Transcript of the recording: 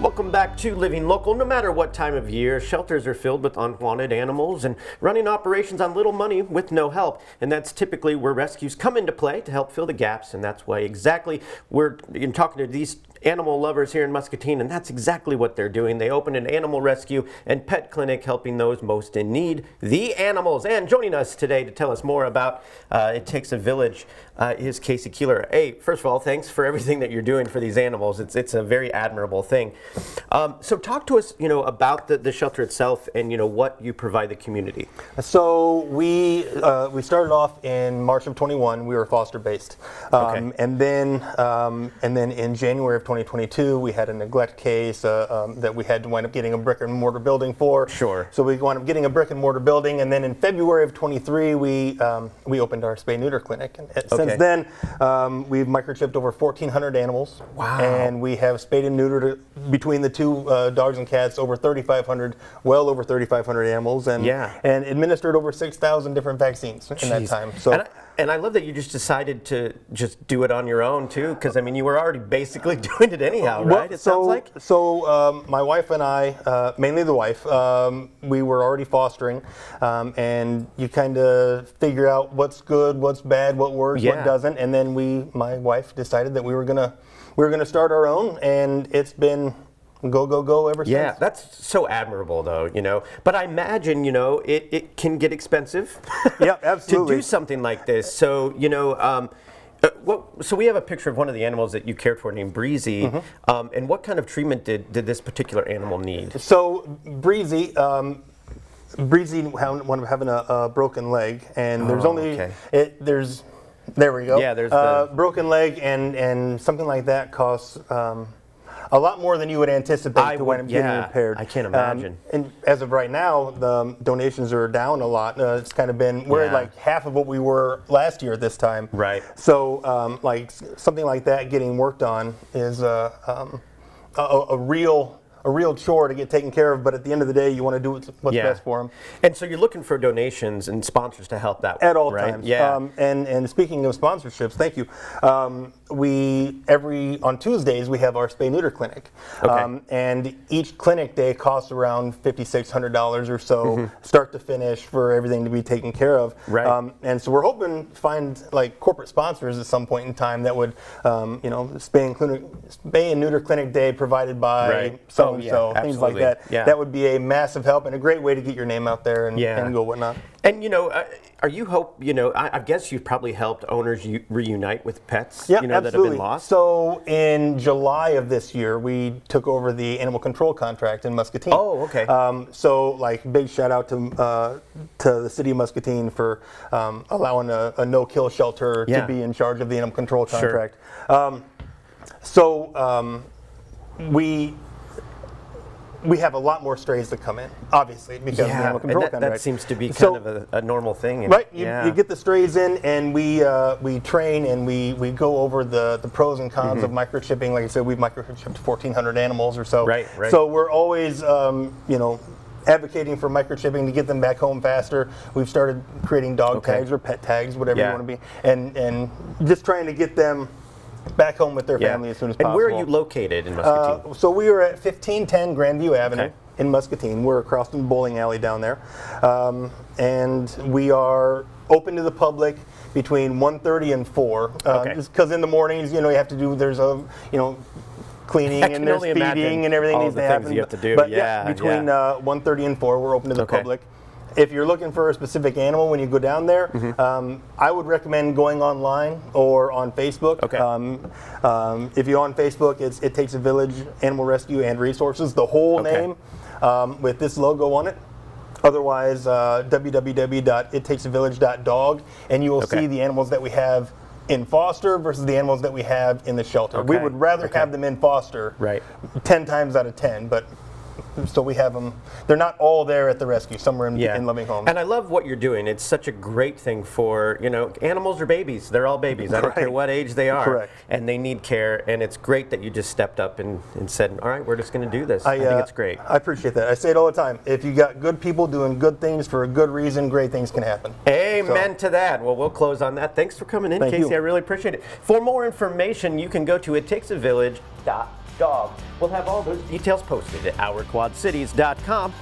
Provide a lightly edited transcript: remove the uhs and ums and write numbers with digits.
Welcome back to Living Local. No matter what time of year, shelters are filled with unwanted animals and running operations on little money with no help. And that's typically where rescues come into play to help fill the gaps. And that's why exactly we're talking to these animal lovers here in Muscatine, and that's exactly what they're doing. They opened an animal rescue and pet clinic helping those most in need, the animals. And joining us today to tell us more about It Takes a Village is Casey Koehler. Hey, first of all, thanks for everything that you're doing for these animals. It's a very admirable thing. So talk to us, about the shelter itself and, what you provide the community. So we started off in March of 21. We were foster based, and then in January of 2022 we had a neglect case that we had to wind up getting a brick and mortar building for. Sure. So we wound up getting a brick and mortar building, and then in February of 23 we opened our spay neuter clinic. And since then we've microchipped over 1,400 animals. Wow. And we have spayed and neutered between the two dogs and cats over 3,500, well over 3,500 animals, and administered over 6,000 different vaccines in that time. So. And I love that you just decided to just do it on your own too, because I mean you were already basically doing it anyhow, right? It sounds like. So my wife and I, mainly the wife, we were already fostering, and you kind of figure out what's good, what's bad, what works, what doesn't, and then my wife decided that we were gonna start our own, and it's been go ever since. Yeah, that's so admirable though, But I imagine, it can get expensive. Yeah, absolutely. To do something like this. So, so we have a picture of one of the animals that you cared for named Breezy. And what kind of treatment did this particular animal need? So Breezy wound up having a broken leg, and there's there we go. Yeah, there's the broken leg, and something like that costs a lot more than you would anticipate to wind up getting repaired. I can't imagine. And as of right now, the donations are down a lot. It's kind of been, we're at like half of what we were last year at this time. Right. So like something like that getting worked on is a real chore to get taken care of, but at the end of the day, you want to do what's best for them. And so you're looking for donations and sponsors to help that at all right? times. Yeah. And speaking of sponsorships, thank you. On Tuesdays we have our spay neuter clinic, and each clinic day costs around $5,600 or so, start to finish, for everything to be taken care of. Right. And so we're hoping to find like corporate sponsors at some point in time that would, spay and neuter clinic day provided by so things like that. Yeah. That would be a massive help and a great way to get your name out there and go whatnot. And I guess you've probably helped owners reunite with pets, that have been lost. So in July of this year, we took over the animal control contract in Muscatine. Oh, okay. So like big shout out to the city of Muscatine for allowing a no-kill shelter to be in charge of the animal control contract. Sure. We have a lot more strays that come in, obviously, because of the animal control contract. That seems to be kind of a normal thing. Right, you get the strays in, and we train and we go over the pros and cons of microchipping. Like I said, we've microchipped 1,400 animals or so. Right. So we're always, advocating for microchipping to get them back home faster. We've started creating dog tags or pet tags, whatever you want to be, and just trying to get them back home with their family as soon as possible. And where are you located in Muscatine? So we are at 1510 Grandview Avenue in Muscatine. We're across from the bowling alley down there. And we are open to the public between 1:30 and 4. Just because in the mornings, you have to do, there's cleaning and there's feeding and everything needs to happen. You have to do. But between 1:30 and 4, we're open to the public. If you're looking for a specific animal when you go down there, I would recommend going online or on Facebook. If you're on Facebook, It Takes a Village Animal Rescue and Resources, the whole name with this logo on it. Otherwise, www.ittakesavillage.dog, and you will see the animals that we have in foster versus the animals that we have in the shelter. We would rather have them in foster 10 times out of 10, but so we have them. They're not all there at the rescue. Some are in loving homes. And I love what you're doing. It's such a great thing for, animals are babies. They're all babies. I don't care what age they are. Correct. And they need care. And it's great that you just stepped up and said, all right, we're just going to do this. I think it's great. I appreciate that. I say it all the time. If you got good people doing good things for a good reason, great things can happen. Amen to that. Well, we'll close on that. Thanks for coming in, Casey. I really appreciate it. For more information, you can go to ittakesavillage.com. dog. We'll have all those details posted at ourquadcities.com.